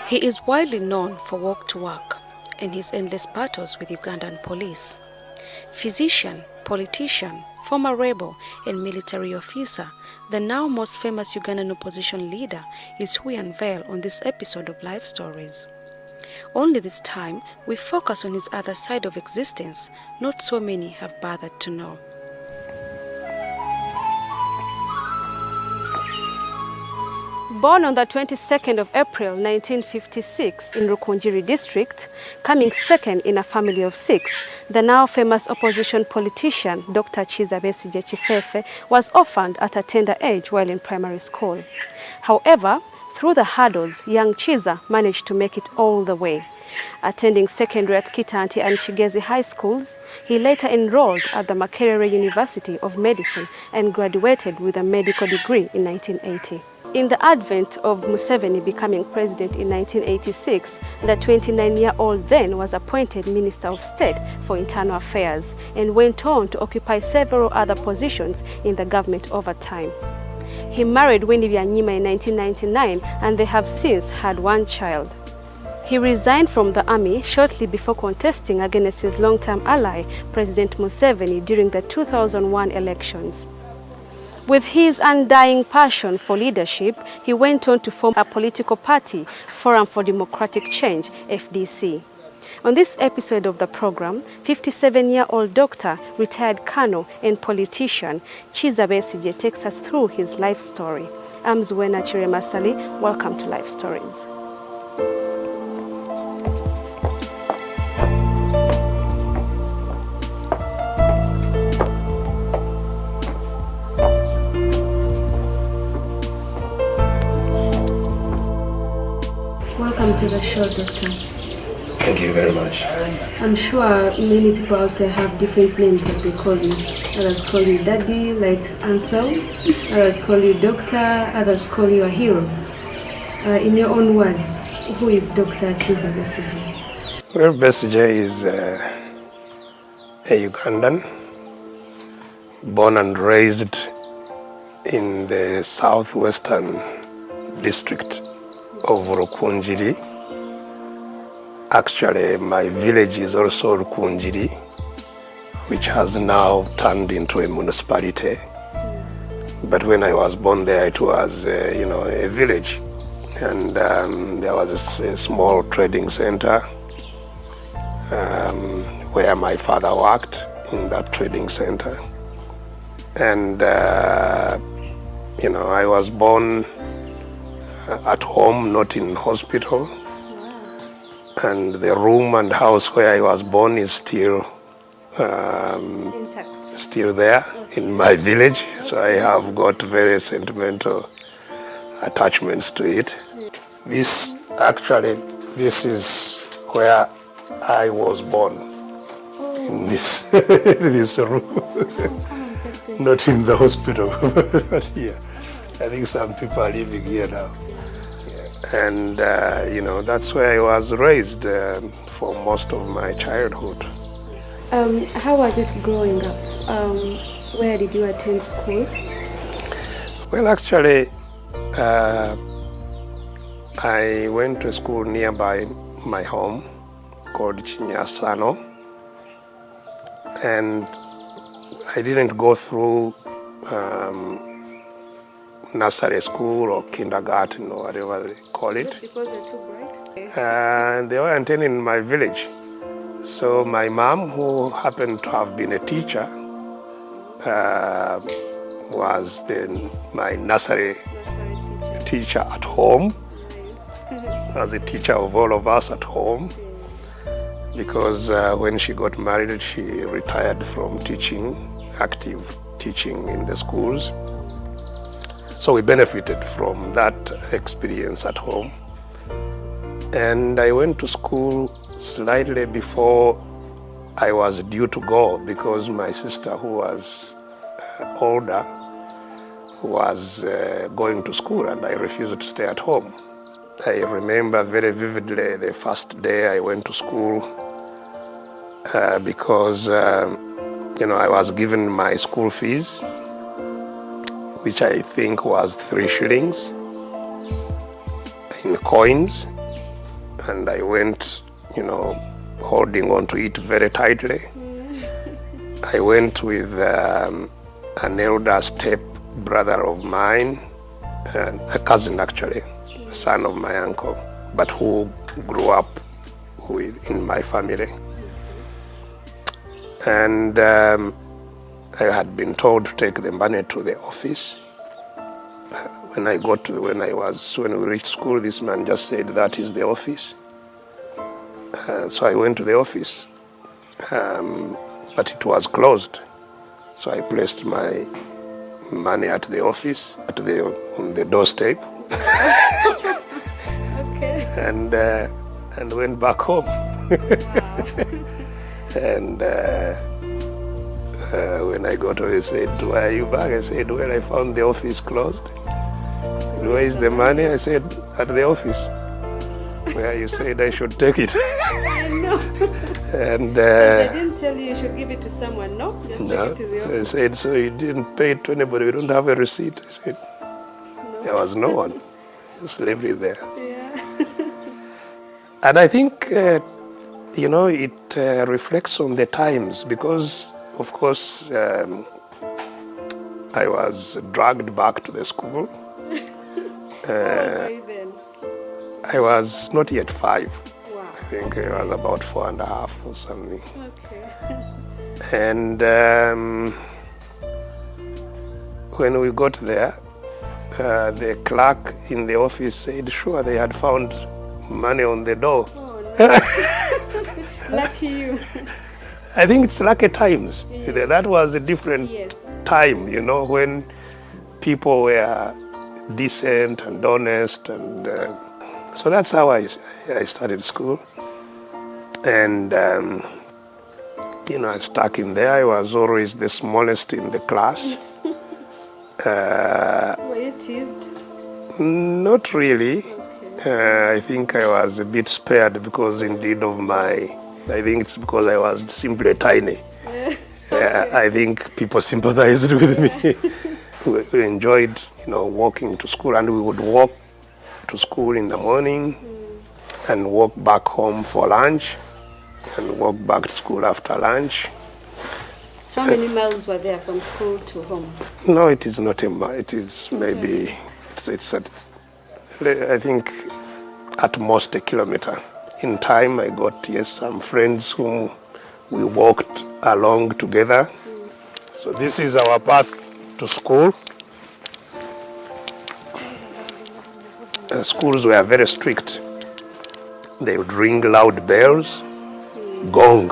He is widely known for walk to work and his endless battles with Ugandan police. Physician, politician, former rebel and military officer, the now most famous Ugandan opposition leader is who we unveil on this episode of Life Stories. Only this time, we focus on his other side of existence not so many have bothered to know. Born on the 22nd of April 1956 in Rukunjiri district, coming second in a family of 6, the now famous opposition politician Dr. Besigye Chifefe was orphaned at a tender age while in primary school. However, through the hurdles, young Chiza managed to make it all the way. Attending secondary at Kitanti and Chigezi high schools, he later enrolled at the Makerere University of Medicine and graduated with a medical degree in 1980. In the advent of Museveni becoming president in 1986, the 29-year-old then was appointed Minister of State for Internal Affairs and went on to occupy several other positions in the government over time. He married Winnie Byanyima in 1999 and they have since had one child. He resigned from the army shortly before contesting against his long-term ally, President Museveni, during the 2001 elections. With his undying passion for leadership, he went on to form a political party, Forum for Democratic Change, FDC. On this episode of the program, 57-year-old doctor, retired colonel and politician Chiza Besigye takes us through his life story. I'm Zuena Chiremasali. Welcome to Life Stories. Welcome to the show, Doctor. Thank you very much. I'm sure many people out there have different names that they call you. Others call you Daddy, like Ansel. Others call you Doctor. Others call you a hero. In your own words, who is Dr. Chiza Besigye? Well, Besigye is a Ugandan, born and raised in the southwestern district of Rukunjiri. Actually, my village is also Rukunjiri, which has now turned into a municipality. But when I was born there, it was, a village, and there was a small trading center where my father worked in that trading center, and I was born at home, not in hospital. Wow. And the room and house where I was born is still intact, still there in my village. So I have got very sentimental attachments to it. This is where I was born, in this this room, not in the hospital, but here. I think some people are living here now. And, that's where I was raised for most of my childhood. How was it growing up? Where did you attend school? Well, actually, I went to a school nearby my home called Chinyasano. And I didn't go through nursery school or kindergarten or whatever they call it. Because they're too bright? And they weren't in my village. So my mom, who happened to have been a teacher, was then my nursery teacher at home. Nice. As a teacher of all of us at home. Because when she got married, she retired from teaching, active teaching in the schools. So we benefited from that experience at home. And I went to school slightly before I was due to go because my sister, who was older, was going to school and I refused to stay at home. I remember very vividly the first day I went to school because I was given my school fees, which I think was 3 shillings in coins. And I went, holding on to it very tightly. I went with an elder step brother of mine, a cousin actually, a son of my uncle, but who grew up in my family. And I had been told to take the money to the office. When we reached school, this man just said, "That is the office." So I went to the office, but it was closed. So I placed my money at the office, on the doorstep, Okay. and went back home. Wow. And when I got home, he said, "Why are you back?" I said, "Well, I found the office closed." "Where is the money?" I said, "At the office." "Where you said I should take it." I know. And They didn't tell you should give it to someone, no? Just no, take it to the I office. said, "So you didn't pay it to anybody? We don't have a receipt." I said, No. "There was no one. Just left it there." Yeah. And I think, it reflects on the times because, of course, I was dragged back to the school. How old were you then? I was not yet 5. Wow. I think I was about 4.5 or something. Okay. And when we got there, the clerk in the office said, "Sure, they had found money on the door." Oh, no. Lucky you. I think it's lucky times. Yes. That was a different Yes. time, when people were decent and honest. And so that's how I started school. And, I stuck in there. I was always the smallest in the class. Were you teased? Not really. Okay. I think I was a bit spared because indeed I think it's because I was simply tiny. Okay. I think people sympathized with me. We enjoyed, walking to school, and we would walk to school in the morning and walk back home for lunch and walk back to school after lunch. How many miles were there from school to home? No, it is not a mile. It is maybe, I think at most a kilometer. In time, I got, some friends whom we walked along together. So this is our path to school. Schools were very strict. They would ring loud bells, gong,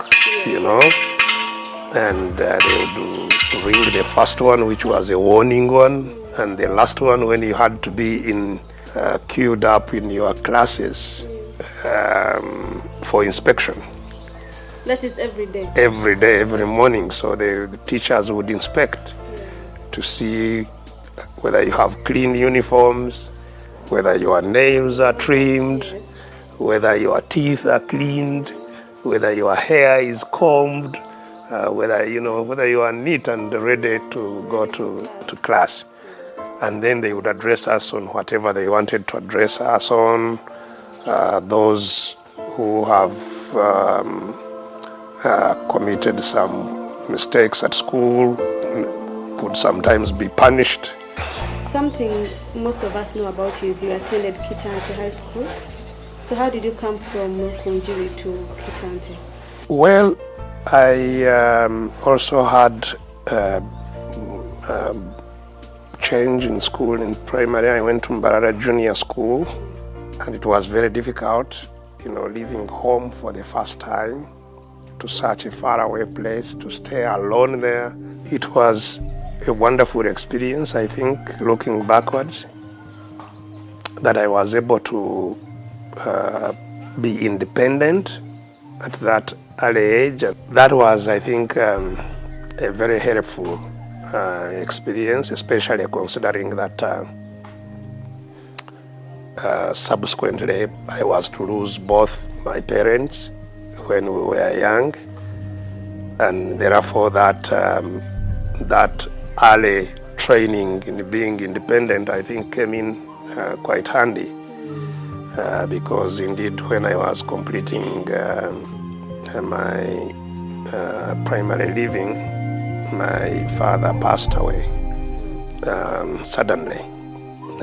and they would ring the first one, which was a warning one, and the last one when you had to be queued up in your classes for inspection. That is every day. Every day, every morning. So the teachers would inspect to see whether you have clean uniforms, whether your nails are trimmed, Yes. whether your teeth are cleaned, whether your hair is combed, whether you are neat and ready to go to class. And then they would address us on whatever they wanted to address us on. Those who have committed some mistakes at school would sometimes be punished. Something most of us know about you is you attended Kitante High School. So how did you come from Rukunjiri to Kitante? Well, I also had change in school. In primary, I went to Mbarara Junior School, and it was very difficult, leaving home for the first time to such a faraway place, to stay alone there. It was a wonderful experience, I think, looking backwards, that I was able to be independent at that early age. That was, I think, a very helpful experience, especially considering that subsequently I was to lose both my parents when we were young, and therefore that early training in being independent, I think, came in quite handy because indeed when I was completing my primary living, my father passed away suddenly,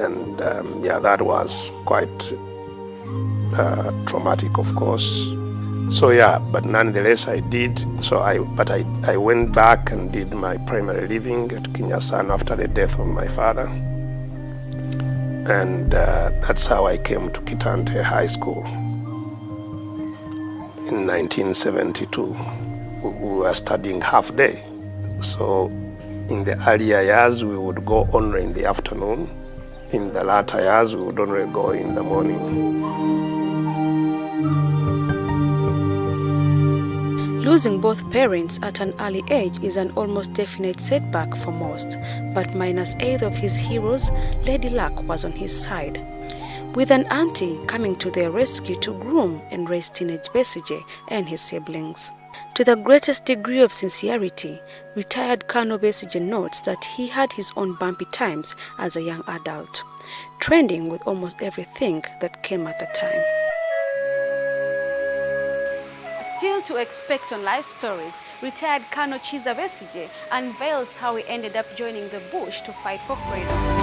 and yeah, that was quite traumatic, of course. So yeah, but nonetheless I did. So I went back and did my primary living at Kinyasan after the death of my father, and that's how I came to Kitante High School in 1972. We were studying half day, so in the earlier years we would go only in the afternoon. In the latter years we would only go in the morning. Losing both parents at an early age is an almost definite setback for most, but minus either of his heroes, Lady Luck was on his side, with an auntie coming to their rescue to groom and raise teenage Besigye and his siblings. To the greatest degree of sincerity, retired Colonel Besigye notes that he had his own bumpy times as a young adult, trending with almost everything that came at the time. Still to expect on Life Stories, retired Colonel Chiza Besigye unveils how he ended up joining the bush to fight for freedom.